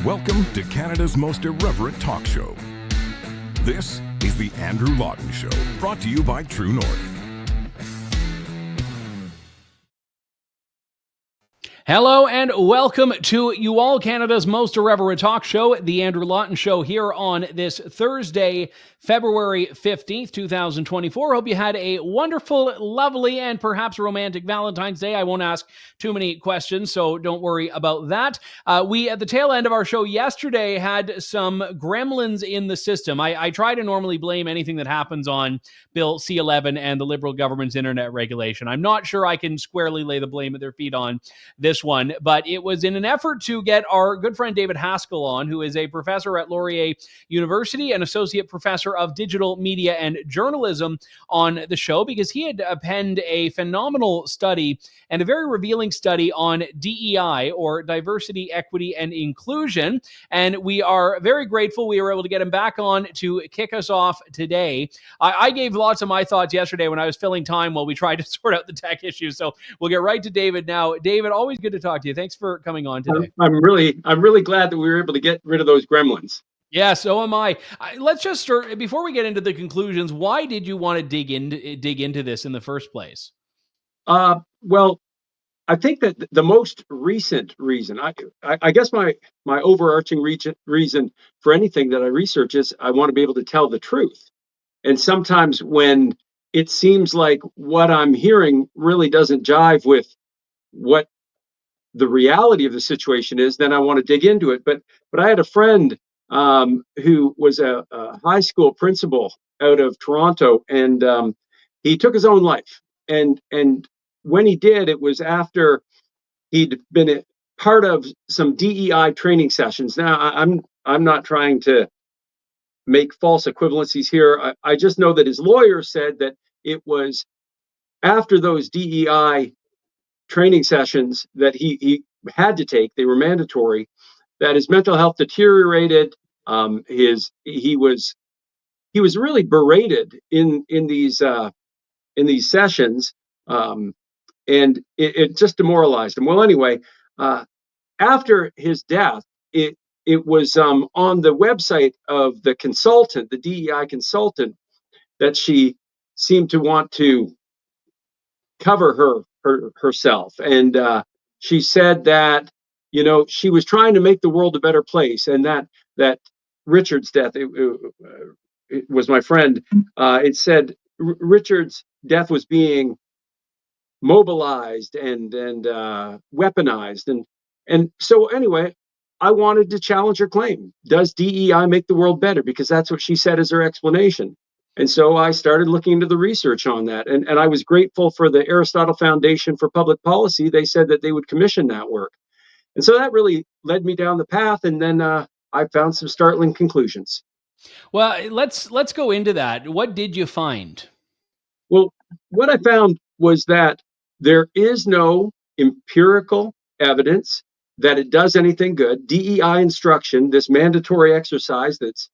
Welcome to Canada's most irreverent talk show. This is the Andrew Lawton Show, brought to you by True North. Hello and welcome to you all, Canada's most irreverent talk show, the Andrew Lawton Show, here on this Thursday, February 15th, 2024. Hope you had a wonderful, lovely, and perhaps romantic Valentine's Day. I won't ask too many questions, so don't worry about that. We, at the tail end of our show yesterday, had some gremlins in the system. I try to normally blame anything that happens on Bill C-11 and the Liberal government's internet regulation. I'm not sure I can squarely lay the blame at their feet on this one, but it was in an effort to get our good friend David Haskell on, who is a professor at Laurier University and associate professor of digital media and journalism, on the show, because he had penned a phenomenal study and a very revealing study on DEI, or diversity, equity, and inclusion. And we are very grateful we were able to get him back on to kick us off today. I gave lots of my thoughts yesterday when I was filling time while we tried to sort out the tech issues. So we'll get right to David now. David, always good to talk to you. Thanks for coming on today. I'm really glad that we were able to get rid of those gremlins. Yeah, so am I. Let's just start, before we get into the conclusions, why did you want to dig into this in the first place? Well, I think that the most recent reason, I guess my overarching reason for anything that I research is I want to be able to tell the truth. And sometimes when it seems like what I'm hearing really doesn't jive with what the reality of the situation is, then I want to dig into it. But I had a friend who was a high school principal out of Toronto, and he took his own life. And when he did, it was after he'd been a part of some DEI training sessions. Now, I'm not trying to make false equivalencies here. I just know that his lawyer said that it was after those DEI training sessions that he had to take, they were mandatory, that his mental health deteriorated. He was really berated in these sessions, and it just demoralized him. Well, anyway, after his death, it was on the website of the consultant, the DEI consultant, that she seemed to want to cover herself, and she said that, you know, she was trying to make the world a better place, and that Richard's death, it was my friend, it said Richard's death was being mobilized and weaponized, and so anyway, I wanted to challenge her claim. Does DEI make the world better? Because that's what she said as her explanation. And so I started looking into the research on that. And I was grateful for the Aristotle Foundation for Public Policy. They said that they would commission that work. And so that really led me down the path. And then I found some startling conclusions. Well, let's go into that. What did you find? Well, what I found was that there is no empirical evidence that it does anything good. DEI instruction, this mandatory exercise that's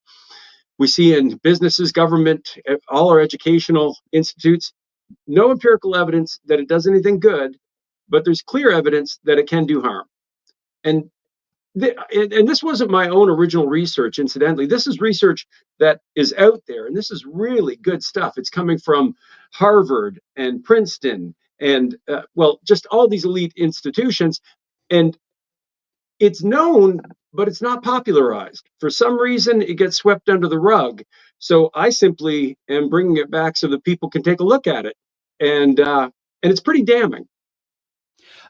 we see in businesses, government, all our educational institutes, no empirical evidence that it does anything good, but there's clear evidence that it can do harm. And this wasn't my own original research, incidentally. This is research that is out there, and this is really good stuff. It's coming from Harvard and Princeton and, just all these elite institutions. And it's known, but it's not popularized. For some reason, it gets swept under the rug. So I simply am bringing it back so that people can take a look at it, and it's pretty damning.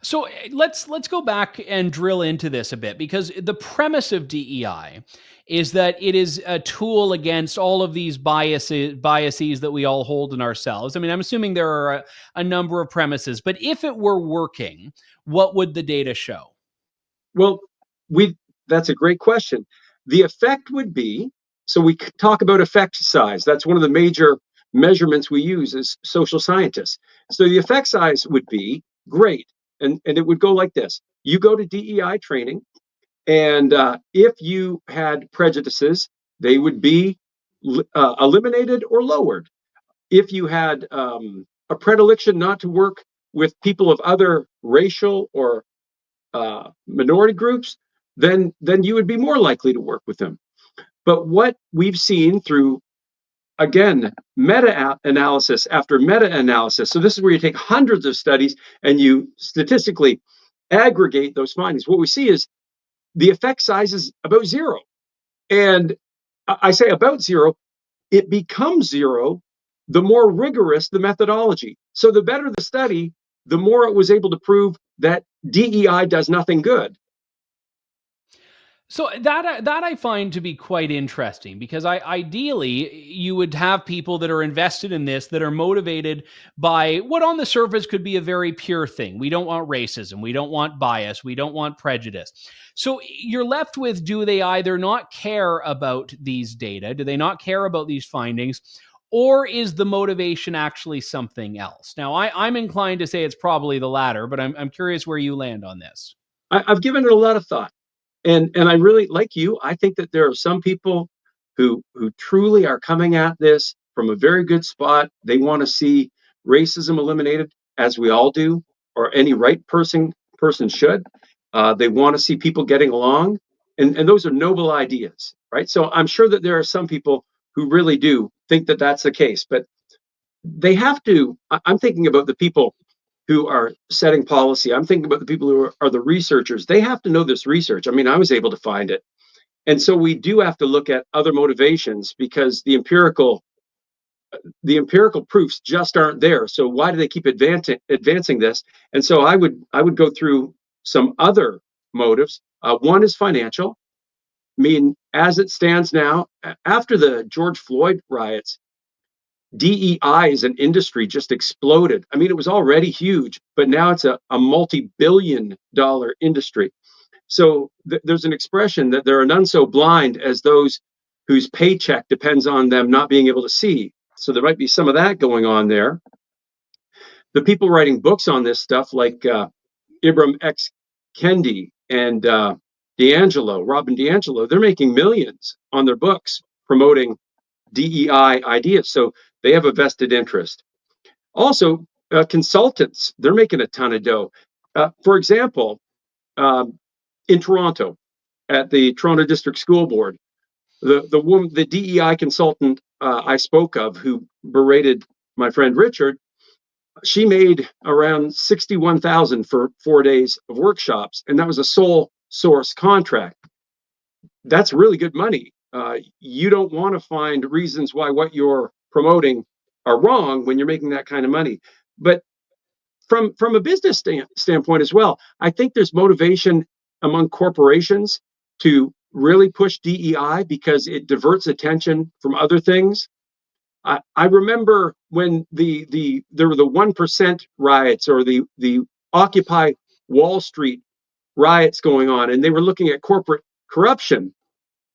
So let's go back and drill into this a bit, because the premise of DEI is that it is a tool against all of these biases that we all hold in ourselves. I mean, I'm assuming there are a number of premises, but if it were working, what would the data show? Well, that's a great question. The effect would be, so we talk about effect size. That's one of the major measurements we use as social scientists. So the effect size would be great. And it would go like this. You go to DEI training, and if you had prejudices, they would be eliminated or lowered. If you had a predilection not to work with people of other racial or minority groups, then you would be more likely to work with them. But what we've seen through, again, meta-analysis after meta-analysis, so this is where you take hundreds of studies and you statistically aggregate those findings. What we see is the effect size is about zero. And I say about zero, it becomes zero the more rigorous the methodology. So the better the study, the more it was able to prove that DEI does nothing good. So that I find to be quite interesting, because ideally you would have people that are invested in this, that are motivated by what on the surface could be a very pure thing. We don't want racism, we don't want bias, we don't want prejudice. So you're left with, do they either not care about these data, do they not care about these findings, or is the motivation actually something else? Now I'm inclined to say it's probably the latter, but I'm curious where you land on this. I've given it a lot of thought. And I really, like you, I think that there are some people who truly are coming at this from a very good spot. They want to see racism eliminated, as we all do, or any right person should. They want to see people getting along, and those are noble ideas, right? So I'm sure that there are some people who really do think that that's the case, but they have to. I'm thinking about the people who are setting policy. I'm thinking about the people who are the researchers. They have to know this research. I mean, I was able to find it. And so we do have to look at other motivations, because the empirical proofs just aren't there. So why do they keep advancing this? And so I would go through some other motives. One is financial. I mean, as it stands now, after the George Floyd riots, DEI as an industry just exploded. I mean, it was already huge, but now it's a multi-billion-dollar industry. So there's an expression that there are none so blind as those whose paycheck depends on them not being able to see. So there might be some of that going on there. The people writing books on this stuff, like Ibram X. Kendi and Robin DiAngelo, they're making millions on their books promoting DEI ideas. So they have a vested interest. Also, consultants, they're making a ton of dough. For example, in Toronto, at the Toronto District School Board, the DEI consultant I spoke of, who berated my friend Richard, she made around $61,000 for 4 days of workshops, and that was a sole source contract. That's really good money. You don't want to find reasons why what you're promoting are wrong when you're making that kind of money. But from a business standpoint as well, I think there's motivation among corporations to really push DEI because it diverts attention from other things. I remember when there were the 1% riots, or the Occupy Wall Street riots going on, and they were looking at corporate corruption.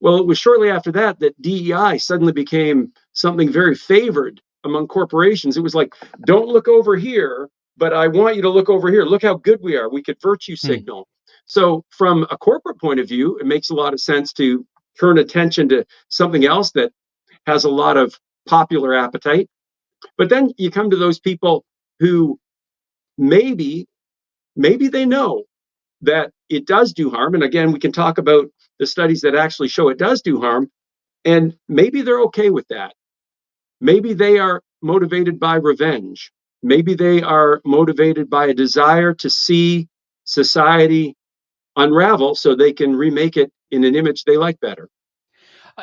Well, it was shortly after that DEI suddenly became something very favored among corporations. It was like, don't look over here, but I want you to look over here. Look how good we are. We could virtue signal. So from a corporate point of view, it makes a lot of sense to turn attention to something else that has a lot of popular appetite. But then you come to those people who maybe they know that it does do harm. And again, we can talk about the studies that actually show it does do harm. And maybe they're okay with that. Maybe they are motivated by revenge. Maybe they are motivated by a desire to see society unravel so they can remake it in an image they like better.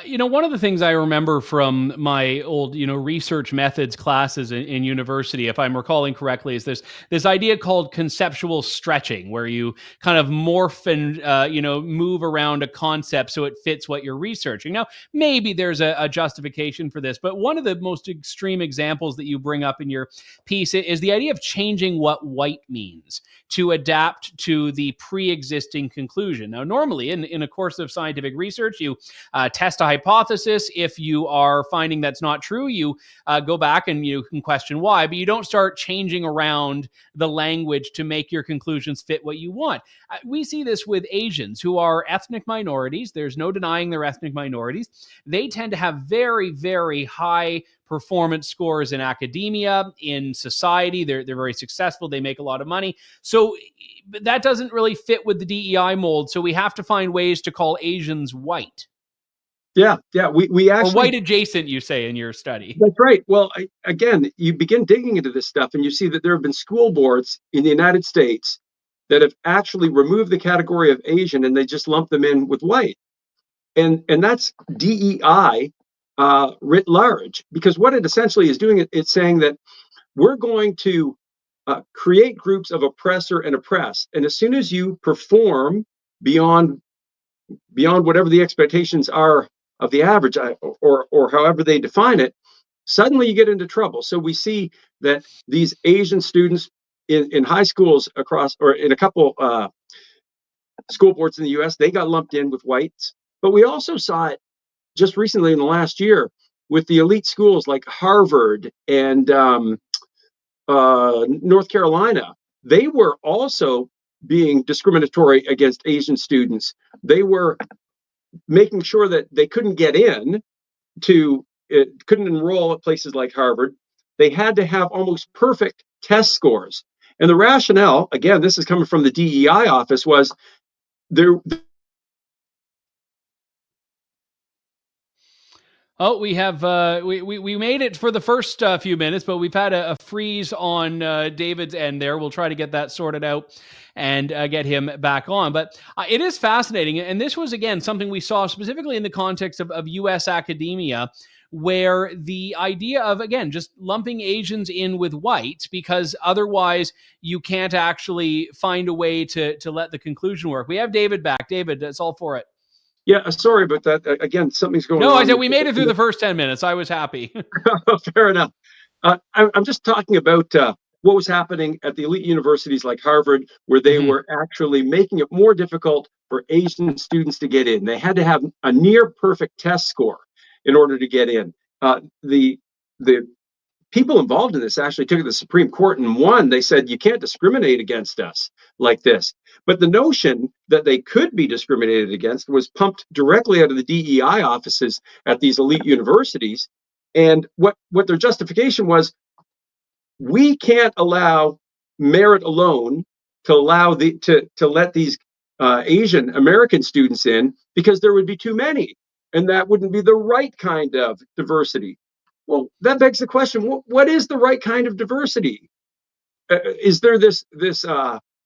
One of the things I remember from my old, research methods classes in university, if I'm recalling correctly, is this idea called conceptual stretching, where you kind of morph and, move around a concept so it fits what you're researching. Now, maybe there's a justification for this, but one of the most extreme examples that you bring up in your piece is the idea of changing what white means to adapt to the pre-existing conclusion. Now, normally in a course of scientific research, you test a hypothesis. If you are finding that's not true, you go back and you can question why, but you don't start changing around the language to make your conclusions fit what you want. We see this with Asians who are ethnic minorities. There's no denying they're ethnic minorities. They tend to have very, very high performance scores in academia, in society. They're very successful. They make a lot of money. So that doesn't really fit with the DEI mold. So we have to find ways to call Asians white. Yeah. We actually, or white adjacent, you say in your study. That's right. Well, again, you begin digging into this stuff and you see that there have been school boards in the United States that have actually removed the category of Asian and they just lump them in with white. And that's DEI writ large, because what it essentially is doing, it's saying that we're going to create groups of oppressor and oppressed. And as soon as you perform beyond whatever the expectations are of the average, or however they define it, suddenly you get into trouble. So we see that these Asian students in high schools across, or in a couple school boards in the US, they got lumped in with whites. But we also saw it just recently in the last year with the elite schools like Harvard and North Carolina. They were also being discriminatory against Asian students. They were making sure that they couldn't get in couldn't enroll at places like Harvard. They had to have almost perfect test scores. And the rationale, again, this is coming from the DEI office, was there. Oh, we have we made it for the first few minutes, but we've had a freeze on David's end there. We'll try to get that sorted out and get him back on. But it is fascinating, and this was again something we saw specifically in the context of U.S. academia, where the idea of, again, just lumping Asians in with whites because otherwise you can't actually find a way to let the conclusion work. We have David back. David, that's all for it. Yeah, sorry about that. Again, something's going on. No, I said we made it through the first 10 minutes. I was happy. Fair enough. I'm just talking about what was happening at the elite universities like Harvard, where they were actually making it more difficult for Asian students to get in. They had to have a near perfect test score in order to get in. The people involved in this actually took it to the Supreme Court and won. They said, you can't discriminate against us like this. But the notion that they could be discriminated against was pumped directly out of the DEI offices at these elite universities. And what their justification was, we can't allow merit alone to allow to let these Asian American students in, because there would be too many, and that wouldn't be the right kind of diversity. Well, that begs the question: what is the right kind of diversity? Is there this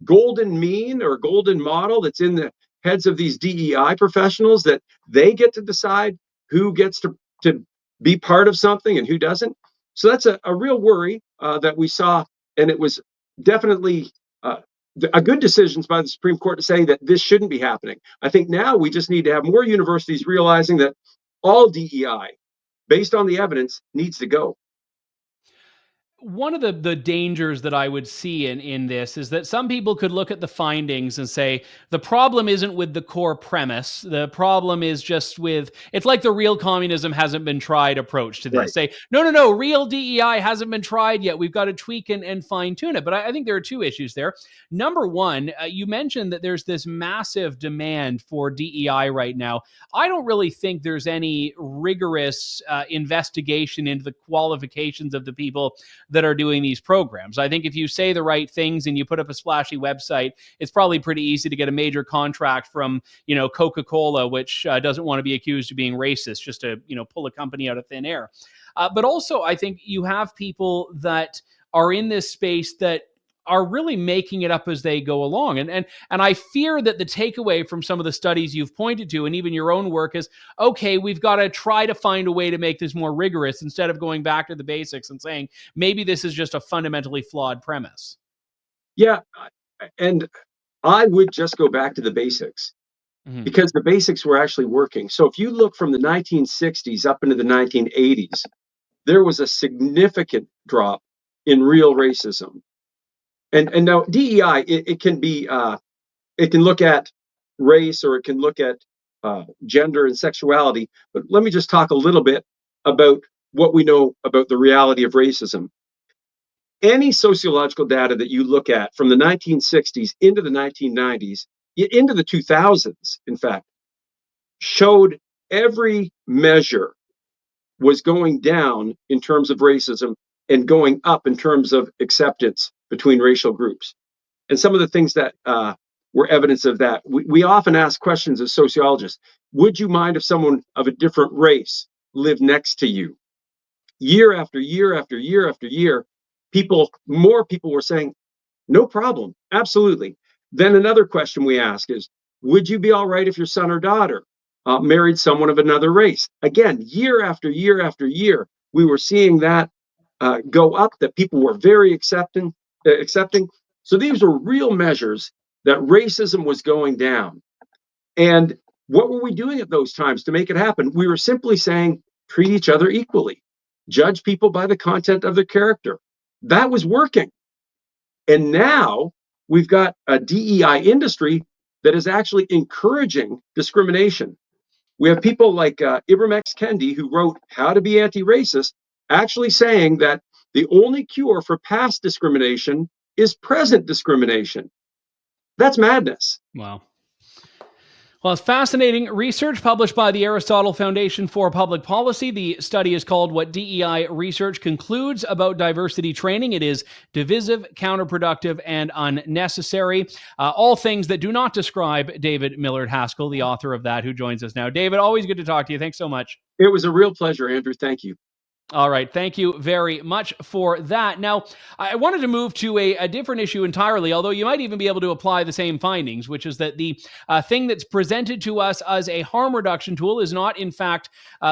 golden mean or golden model that's in the heads of these DEI professionals that they get to decide who gets to be part of something and who doesn't? So that's a real worry that we saw, and it was definitely a good decisions by the Supreme Court to say that this shouldn't be happening. I think now we just need to have more universities realizing that all DEI, based on the evidence, needs to go. One of the dangers that I would see in this is that some people could look at the findings and say, the problem isn't with the core premise. The problem is just with, it's like the real communism hasn't been tried approach to this. Right. Say, no, real DEI hasn't been tried yet. We've got to tweak and fine tune it. But I think there are two issues there. Number one, you mentioned that there's this massive demand for DEI right now. I don't really think there's any rigorous investigation into the qualifications of the people that are doing these programs. I think if you say the right things and you put up a splashy website, it's probably pretty easy to get a major contract from, Coca-Cola, which doesn't want to be accused of being racist, just to, pull a company out of thin air. But also, I think you have people that are in this space that are really making it up as they go along. And I fear that the takeaway from some of the studies you've pointed to, and even your own work, is, okay, we've got to try to find a way to make this more rigorous instead of going back to the basics and saying, maybe this is just a fundamentally flawed premise. Yeah. And I would just go back to the basics, because the basics were actually working. So if you look from the 1960s up into the 1980s, there was a significant drop in real racism. And now DEI, it can be, it can look at race, or it can look at gender and sexuality. But let me just talk a little bit about what we know about the reality of racism. Any sociological data that you look at from the 1960s into the 1990s, into the 2000s, in fact, showed every measure was going down in terms of racism and going up in terms of acceptance between racial groups. And some of the things that were evidence of that, we often ask questions as sociologists. Would you mind if someone of a different race lived next to you? Year after year after year after year, more people were saying, no problem, absolutely. Then another question we ask is, would you be all right if your son or daughter married someone of another race? Again, year after year after year, we were seeing that go up, that people were very accepting. So these were real measures that racism was going down. And what were we doing at those times to make it happen? We were simply saying, treat each other equally, judge people by the content of their character. That was working. And now we've got a DEI industry that is actually encouraging discrimination. We have people like Ibram X. Kendi, who wrote How to Be Anti-Racist, actually saying that the only cure for past discrimination is present discrimination. That's madness. Wow. Well, it's fascinating research published by the Aristotle Foundation for Public Policy. The study is called What DEI Research Concludes About Diversity Training. It is divisive, counterproductive, and unnecessary. All things that do not describe David Millard Haskell, the author of that, who joins us now. David, always good to talk to you. Thanks so much. It was a real pleasure, Andrew. Thank you. All right. Thank you very much for that. Now, I wanted to move to a different issue entirely, although you might even be able to apply the same findings, which is that the thing that's presented to us as a harm reduction tool is not, in fact,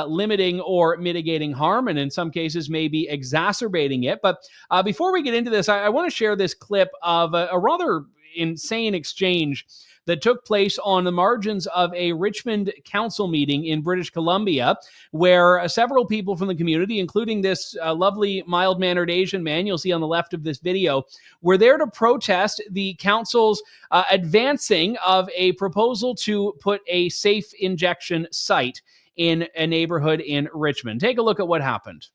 limiting or mitigating harm, and in some cases may be exacerbating it. But before we get into this, I want to share this clip of a rather insane exchange that took place on the margins of a Richmond council meeting in British Columbia, where several people from the community, including this lovely, mild-mannered Asian man you'll see on the left of this video, were there to protest the council's advancing of a proposal to put a safe injection site in a neighborhood in Richmond. Take a look at what happened.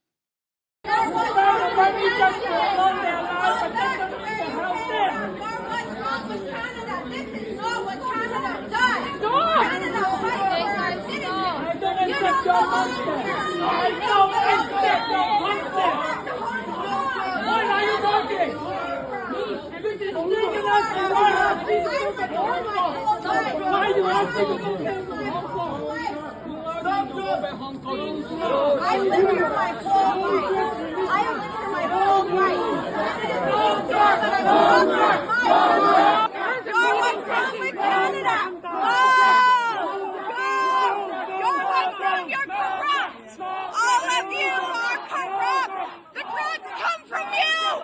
I live here my whole life. I have lived here my whole life. Go what's wrong with Canada? Go what's wrong? You're corrupt. All of you are corrupt. The drugs come from you.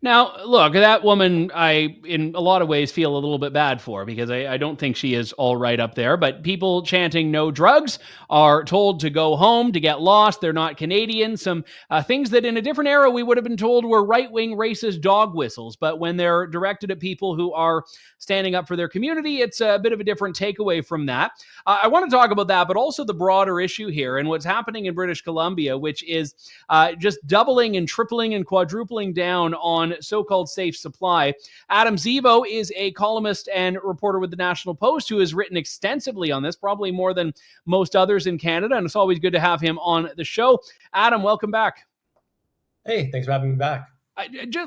Now, look, that woman, I, in a lot of ways, feel a little bit bad for, because I don't think she is all right up there. But people chanting no drugs are told to go home, to get lost. They're not Canadian. Some things that in a different era we would have been told were right-wing racist dog whistles. But when they're directed at people who are standing up for their community, it's a bit of a different takeaway from that. I want to talk about that, but also the broader issue here and what's happening in British Columbia, which is just doubling and tripling and quadrupling down on so-called safe supply. Adam Zivo is a columnist and reporter with the National Post who has written extensively on this, probably more than most others in Canada, and it's always good to have him on the show. Adam, welcome back. Hey, thanks for having me back.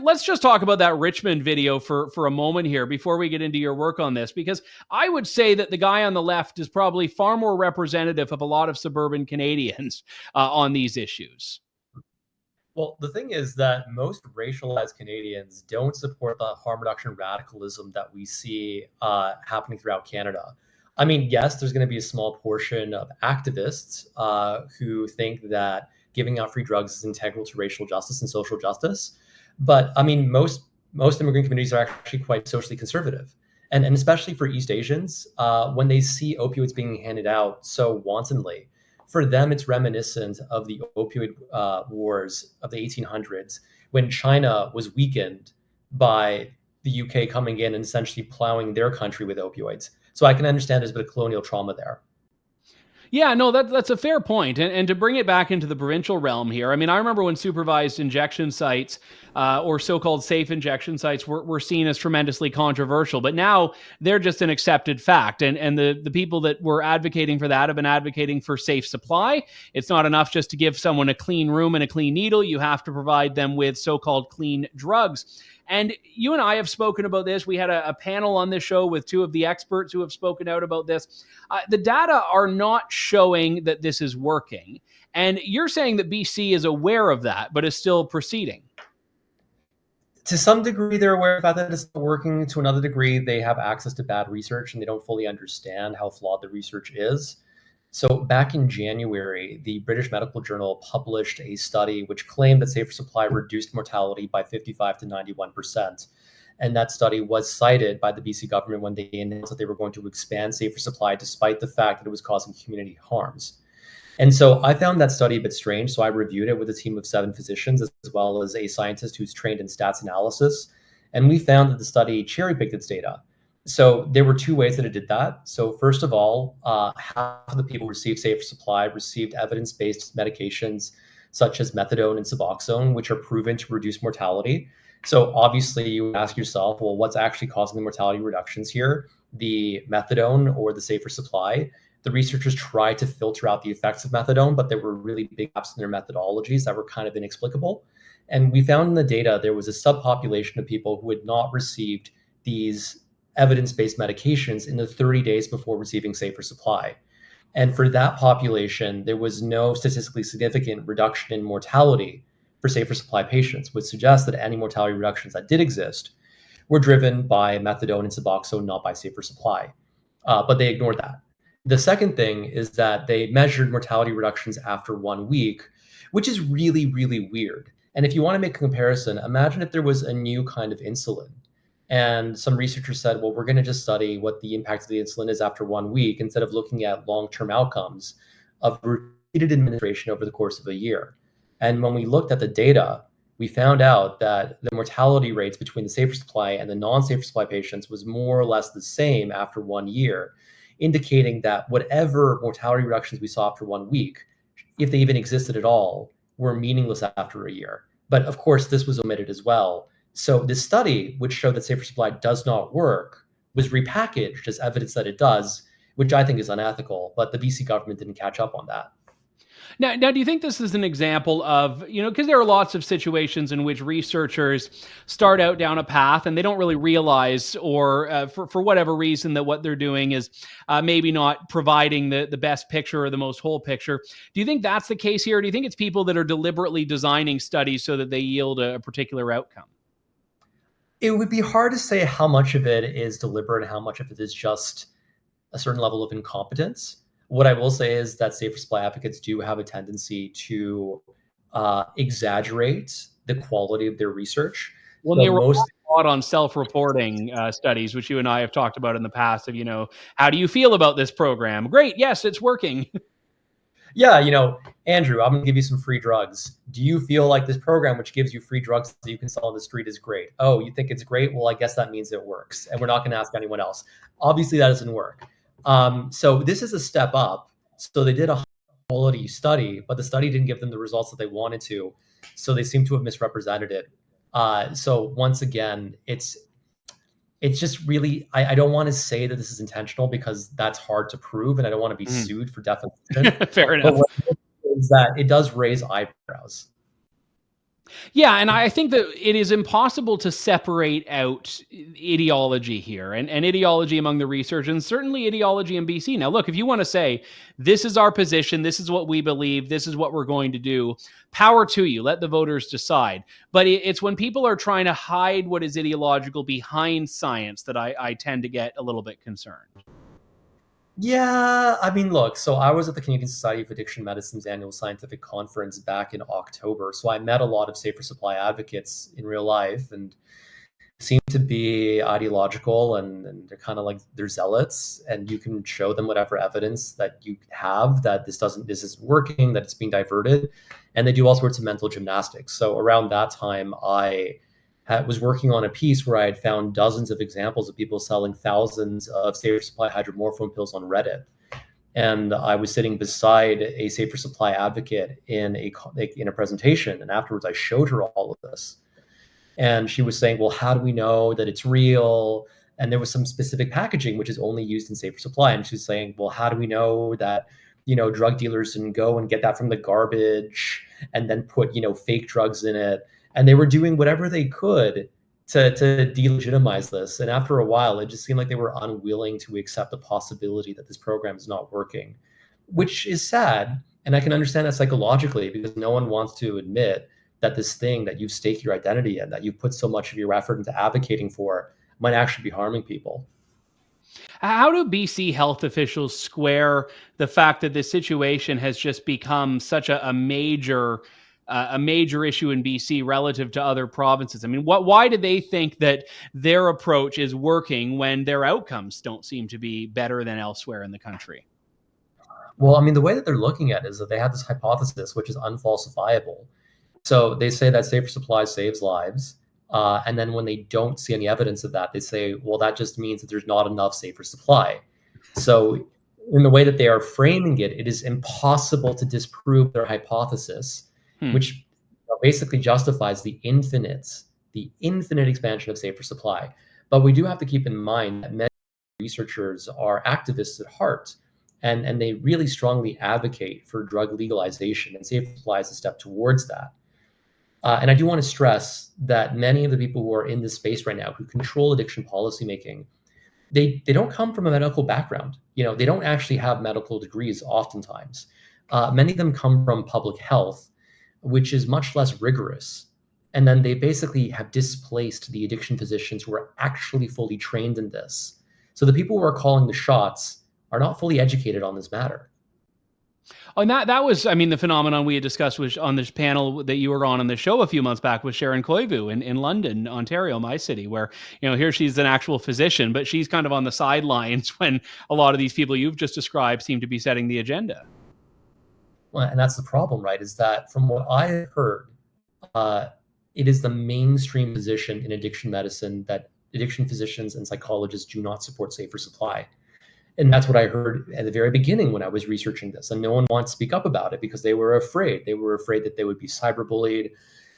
Let's just talk about that Richmond video for a moment here before we get into your work on this, because I would say that the guy on the left is probably far more representative of a lot of suburban Canadians on these issues. Well, the thing is that most racialized Canadians don't support the harm reduction radicalism that we see happening throughout Canada. I mean, yes, there's going to be a small portion of activists who think that giving out free drugs is integral to racial justice and social justice. But I mean, most immigrant communities are actually quite socially conservative. And especially for East Asians, when they see opioids being handed out so wantonly, for them, it's reminiscent of the opioid wars of the 1800s, when China was weakened by the UK coming in and essentially plowing their country with opioids. So I can understand there's a bit of colonial trauma there. Yeah, no, that's a fair point. And to bring it back into the provincial realm here, I mean, I remember when supervised injection sites or so-called safe injection sites were seen as tremendously controversial, but now they're just an accepted fact. And the people that were advocating for that have been advocating for safe supply. It's not enough just to give someone a clean room and a clean needle. You have to provide them with so-called clean drugs. And you and I have spoken about this. We had a panel on this show with two of the experts who have spoken out about this. The data are not showing that this is working. And you're saying that BC is aware of that, but is still proceeding. To some degree, they're aware of that it's working. To another degree, they have access to bad research and they don't fully understand how flawed the research is. So back in January, the British Medical Journal published a study which claimed that safer supply reduced mortality by 55 to 91%. And that study was cited by the BC government when they announced that they were going to expand safer supply, despite the fact that it was causing community harms. And so I found that study a bit strange. So I reviewed it with a team of 7 physicians, as well as a scientist who's trained in stats analysis. And we found that the study cherry-picked its data. So there were 2 ways that it did that. So first of all, half of the people who received safer supply received evidence-based medications such as methadone and Suboxone, which are proven to reduce mortality. So obviously you ask yourself, well, what's actually causing the mortality reductions here? The methadone or the safer supply? The researchers tried to filter out the effects of methadone, but there were really big gaps in their methodologies that were kind of inexplicable. And we found in the data, there was a subpopulation of people who had not received these evidence-based medications in the 30 days before receiving safer supply. And for that population, there was no statistically significant reduction in mortality for safer supply patients, which suggests that any mortality reductions that did exist were driven by methadone and Suboxone, not by safer supply. But they ignored that. The second thing is that they measured mortality reductions after 1 week, which is really, really weird. And if you want to make a comparison, imagine if there was a new kind of insulin. And some researchers said, well, we're going to just study what the impact of the insulin is after 1 week, instead of looking at long-term outcomes of repeated administration over the course of a year. And when we looked at the data, we found out that the mortality rates between the safer supply and the non-safer supply patients was more or less the same after 1 year, indicating that whatever mortality reductions we saw after 1 week, if they even existed at all, were meaningless after a year. But of course, this was omitted as well. So this study, which showed that safer supply does not work, was repackaged as evidence that it does, which I think is unethical, but the BC government didn't catch up on that. Now, do you think this is an example of, because there are lots of situations in which researchers start out down a path and they don't really realize, or for whatever reason, that what they're doing is maybe not providing the best picture or the most whole picture. Do you think that's the case here? Or do you think it's people that are deliberately designing studies so that they yield a particular outcome? It would be hard to say how much of it is deliberate and how much of it is just a certain level of incompetence. What I will say is that safer supply advocates do have a tendency to exaggerate the quality of their research. Well, they rely a lot on self-reporting studies, which you and I have talked about in the past of, how do you feel about this program? Great. Yes, it's working. Yeah, Andrew, I'm going to give you some free drugs. Do you feel like this program, which gives you free drugs that you can sell on the street, is great? Oh, you think it's great? Well, I guess that means it works. And we're not going to ask anyone else. Obviously, that doesn't work. So this is a step up. So they did a high-quality study, but the study didn't give them the results that they wanted to. So they seem to have misrepresented it. So once again, it's just really, I don't want to say that this is intentional because that's hard to prove, and I don't want to be sued for defamation. Fair enough. But what is that it does raise eyebrows. Yeah, and I think that it is impossible to separate out ideology here and ideology among the research, and certainly ideology in BC. Now, look, if you want to say, this is our position, this is what we believe, this is what we're going to do, power to you, let the voters decide. But it's when people are trying to hide what is ideological behind science that I tend to get a little bit concerned. Yeah, I mean, look, so I was at the Canadian Society of Addiction Medicine's annual scientific conference back in October. So I met a lot of safer supply advocates in real life and seem to be ideological and they're kind of like, they're zealots, and you can show them whatever evidence that you have that this isn't working, that it's being diverted. And they do all sorts of mental gymnastics. So around that time, I was working on a piece where I had found dozens of examples of people selling thousands of safer supply hydromorphone pills on Reddit. And I was sitting beside a safer supply advocate in a presentation, and afterwards I showed her all of this. And she was saying, well, how do we know that it's real? And there was some specific packaging which is only used in safer supply. And she's saying, well, how do we know that, drug dealers didn't go and get that from the garbage and then put, fake drugs in it? And they were doing whatever they could to delegitimize this. And after a while, it just seemed like they were unwilling to accept the possibility that this program is not working, which is sad. And I can understand that psychologically, because no one wants to admit that this thing that you've staked your identity in, that you've put so much of your effort into advocating for, might actually be harming people. How do BC health officials square the fact that this situation has just become such a major issue in BC relative to other provinces? I mean, why do they think that their approach is working when their outcomes don't seem to be better than elsewhere in the country? Well, I mean, the way that they're looking at it is that they have this hypothesis, which is unfalsifiable. So they say that safer supply saves lives. And then when they don't see any evidence of that, they say, well, that just means that there's not enough safer supply. So in the way that they are framing it, it is impossible to disprove their hypothesis, which basically justifies the infinite expansion of safer supply. But we do have to keep in mind that many researchers are activists at heart, and they really strongly advocate for drug legalization, and safer supply is a step towards that. And I do want to stress that many of the people who are in this space right now who control addiction policymaking, they don't come from a medical background. They don't actually have medical degrees oftentimes. Many of them come from public health, which is much less rigorous. And then they basically have displaced the addiction physicians who are actually fully trained in this. So the people who are calling the shots are not fully educated on this matter. And that was, I mean, the phenomenon we had discussed on this panel that you were on the show a few months back with Sharon Koivu in London, Ontario, my city, where, here she's an actual physician, but she's kind of on the sidelines when a lot of these people you've just described seem to be setting the agenda. Well, and that's the problem, right? Is that from what I have heard, it is the mainstream position in addiction medicine that addiction physicians and psychologists do not support safer supply. And that's what I heard at the very beginning when I was researching this. And no one wanted to speak up about it because they were afraid. They were afraid that they would be cyberbullied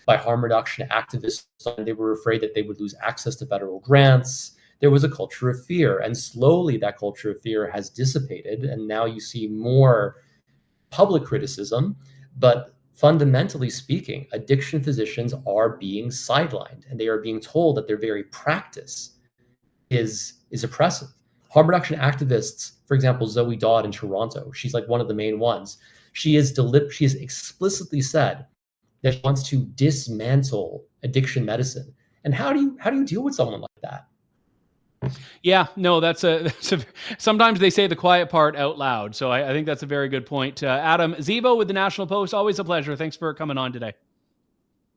by harm reduction activists. They were afraid that they would lose access to federal grants. There was a culture of fear. And slowly that culture of fear has dissipated. And now you see more public criticism. But fundamentally speaking, addiction physicians are being sidelined. And they are being told that their very practice is oppressive. Harm reduction activists, for example, Zoe Dodd in Toronto, she's like one of the main ones. She has explicitly said that she wants to dismantle addiction medicine. And how do you deal with someone like that? Yeah, no, that's a sometimes they say the quiet part out loud. So I think that's a very good point. Adam Zivo with the National Post, always a pleasure. Thanks for coming on today.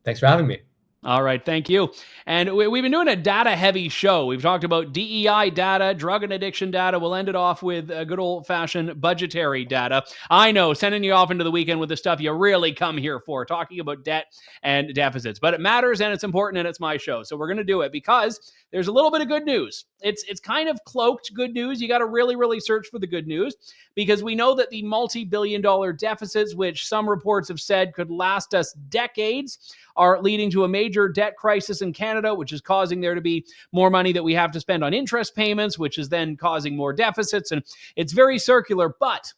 Thanks for having me. All right, thank you. And we've been doing a data-heavy show. We've talked about DEI data, drug and addiction data. We'll end it off with a good old-fashioned budgetary data. I know, sending you off into the weekend with the stuff you really come here for, talking about debt and deficits. But it matters, and it's important, and it's my show. So we're going to do it because there's a little bit of good news. It's kind of cloaked good news. You got to really, really search for the good news, because we know that the multi-billion-dollar deficits, which some reports have said could last us decades, are leading to a major debt crisis in Canada, which is causing there to be more money that we have to spend on interest payments, which is then causing more deficits. And it's very circular, but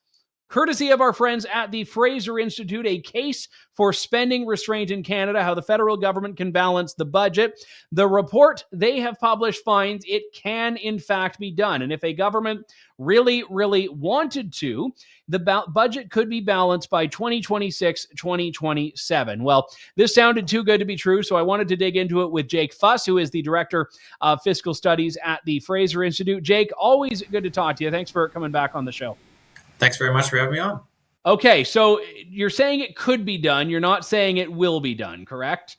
courtesy of our friends at the Fraser Institute, a case for spending restraint in Canada, how the federal government can balance the budget. The report they have published finds it can, in fact, be done. And if a government really, really wanted to, the budget could be balanced by 2026, 2027. Well, this sounded too good to be true, so I wanted to dig into it with Jake Fuss, who is the Director of Fiscal Studies at the Fraser Institute. Jake, always good to talk to you. Thanks for coming back on the show. Thanks very much for having me on. Okay, so you're saying it could be done. You're not saying it will be done, correct?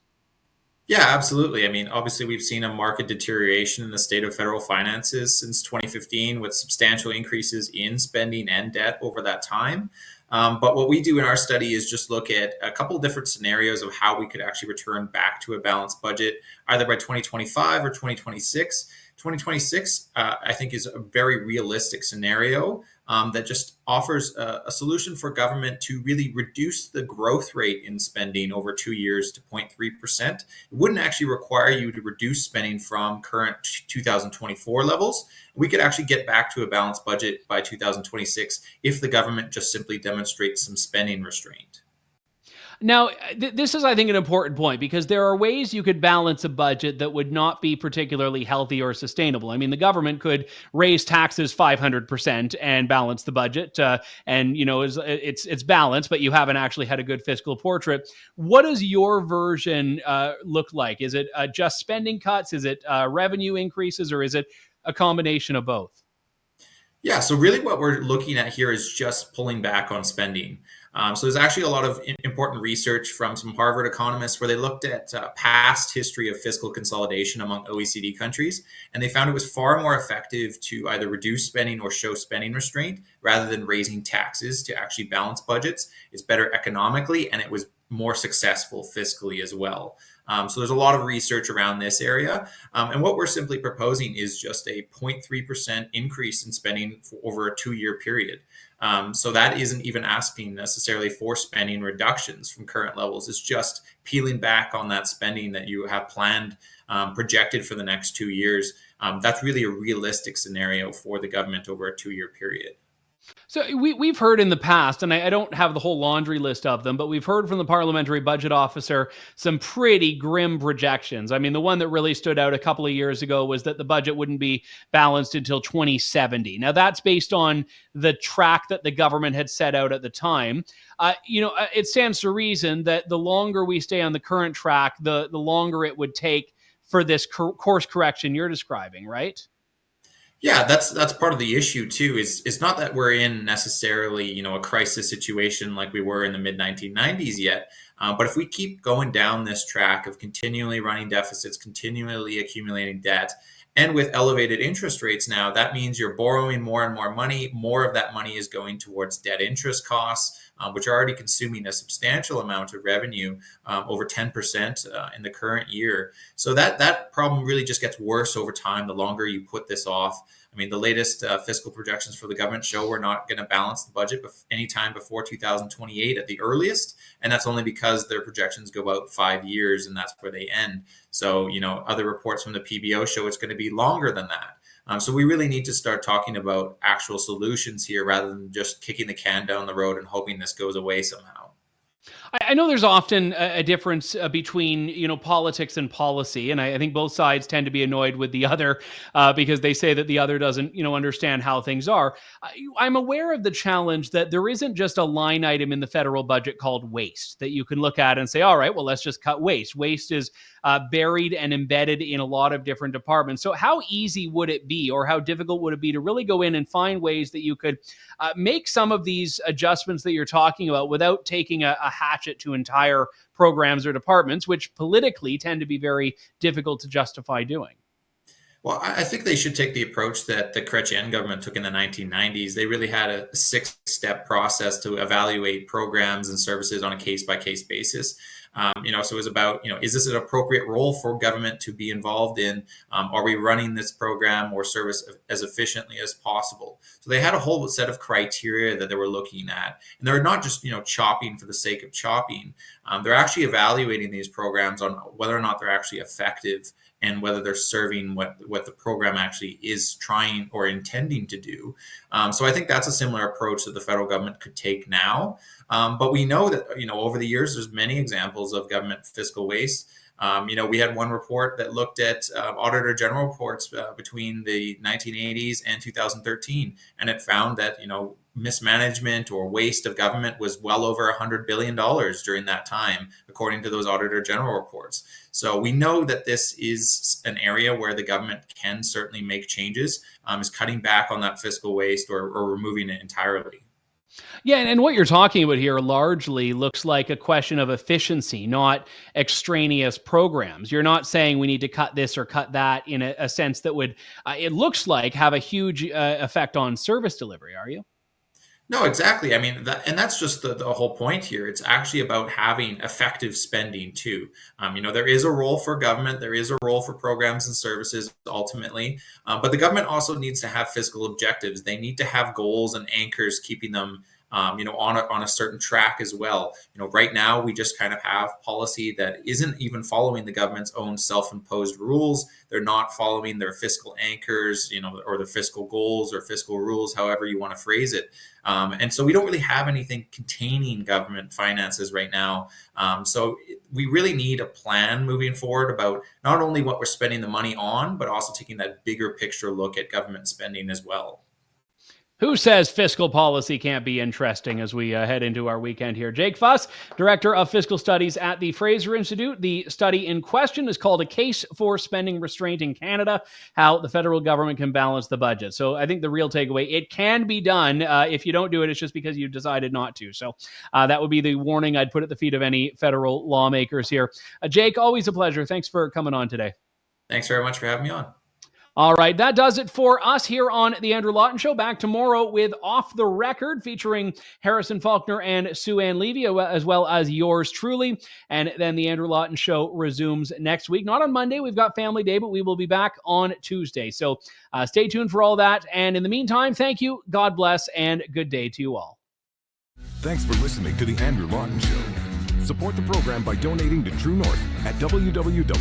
Yeah, absolutely. I mean, obviously, we've seen a market deterioration in the state of federal finances since 2015, with substantial increases in spending and debt over that time. But what we do in our study is just look at a couple different scenarios of how we could actually return back to a balanced budget, either by 2025 or 2026. 2026, I think, is a very realistic scenario that just offers a solution for government to really reduce the growth rate in spending over 2 years to 0.3%. It wouldn't actually require you to reduce spending from current 2024 levels. We could actually get back to a balanced budget by 2026 if the government just simply demonstrates some spending restraint. Now, this is, I think, an important point because there are ways you could balance a budget that would not be particularly healthy or sustainable. I mean, the government could raise taxes 500% and balance the budget, and it's balanced, but you haven't actually had a good fiscal portrait. What does your version look like? Is it just spending cuts? Is it revenue increases, or is it a combination of both? Yeah, so really what we're looking at here is just pulling back on spending. So there's actually a lot of important research from some Harvard economists where they looked at past history of fiscal consolidation among OECD countries, and they found it was far more effective to either reduce spending or show spending restraint rather than raising taxes to actually balance budgets. It's better economically, and it was more successful fiscally as well. So there's a lot of research around this area. And what we're simply proposing is just a 0.3% increase in spending for over a 2 year period. So that isn't even asking necessarily for spending reductions from current levels. It's just peeling back on that spending that you have planned, projected for the next 2 years. That's really a realistic scenario for the government over a 2 year period. So we've heard in the past, and I don't have the whole laundry list of them, but we've heard from the parliamentary budget officer some pretty grim projections. I mean, the one that really stood out a couple of years ago was that the budget wouldn't be balanced until 2070. Now, that's based on the track that the government had set out at the time. It stands to reason that the longer we stay on the current track, the longer it would take for this course correction you're describing, right? Yeah, that's part of the issue too. Is it's not that we're in necessarily a crisis situation like we were in the mid 1990s yet, but if we keep going down this track of continually running deficits, continually accumulating debt, and with elevated interest rates now, that means you're borrowing more and more money. More of that money is going towards debt interest costs, which are already consuming a substantial amount of revenue, over 10% in the current year. So that problem really just gets worse over time the longer you put this off. I mean, the latest fiscal projections for the government show we're not going to balance the budget anytime before 2028 at the earliest, and that's only because their projections go out 5 years, and that's where they end. So, other reports from the PBO show it's going to be longer than that. So we really need to start talking about actual solutions here rather than just kicking the can down the road and hoping this goes away somehow. I know there's often a difference between politics and policy, and I think both sides tend to be annoyed with the other because they say that the other doesn't understand how things are. I'm aware of the challenge that there isn't just a line item in the federal budget called waste that you can look at and say, all right, well, let's just cut waste. Waste is buried and embedded in a lot of different departments. So how easy would it be, or how difficult would it be to really go in and find ways that you could make some of these adjustments that you're talking about without taking a hatchet to entire programs or departments, which politically tend to be very difficult to justify doing? Well, I think they should take the approach that the Chrétien government took in the 1990s. They really had a six-step process to evaluate programs and services on a case-by-case basis. So it was about, is this an appropriate role for government to be involved in? Are we running this program or service as efficiently as possible? So they had a whole set of criteria that they were looking at. And they're not just, chopping for the sake of chopping. They're actually evaluating these programs on whether or not they're actually effective and whether they're serving what the program actually is trying or intending to do. So I think that's a similar approach that the federal government could take now. But we know that, over the years, there's many examples of government fiscal waste. We had one report that looked at Auditor General reports between the 1980s and 2013, and it found that, mismanagement or waste of government was well over $100 billion during that time, according to those Auditor General reports. So we know that this is an area where the government can certainly make changes, is cutting back on that fiscal waste or removing it entirely. Yeah, and what you're talking about here largely looks like a question of efficiency, not extraneous programs. You're not saying we need to cut this or cut that in a sense that would, it looks like, have a huge effect on service delivery, are you? No, exactly. I mean, that's just the whole point here. It's actually about having effective spending too. There is a role for government, there is a role for programs and services ultimately, but the government also needs to have fiscal objectives. They need to have goals and anchors keeping them, on a certain track as well. Right now we just kind of have policy that isn't even following the government's own self-imposed rules. They're not following their fiscal anchors, or their fiscal goals or fiscal rules, however you want to phrase it. And so we don't really have anything containing government finances right now. So we really need a plan moving forward about not only what we're spending the money on, but also taking that bigger picture look at government spending as well. Who says fiscal policy can't be interesting as we head into our weekend here? Jake Fuss, Director of Fiscal Studies at the Fraser Institute. The study in question is called A Case for Spending Restraint in Canada, How the Federal Government Can Balance the Budget. So I think the real takeaway, it can be done. If you don't do it, it's just because you decided not to. So that would be the warning I'd put at the feet of any federal lawmakers here. Jake, always a pleasure. Thanks for coming on today. Thanks very much for having me on. All right, that does it for us here on The Andrew Lawton Show. Back tomorrow with Off the Record featuring Harrison Faulkner and Sue Ann Levy, as well as yours truly. And then The Andrew Lawton Show resumes next week. Not on Monday, we've got Family Day, but we will be back on Tuesday. So stay tuned for all that. And in the meantime, thank you, God bless, and good day to you all. Thanks for listening to The Andrew Lawton Show. Support the program by donating to True North at www.tnc.news.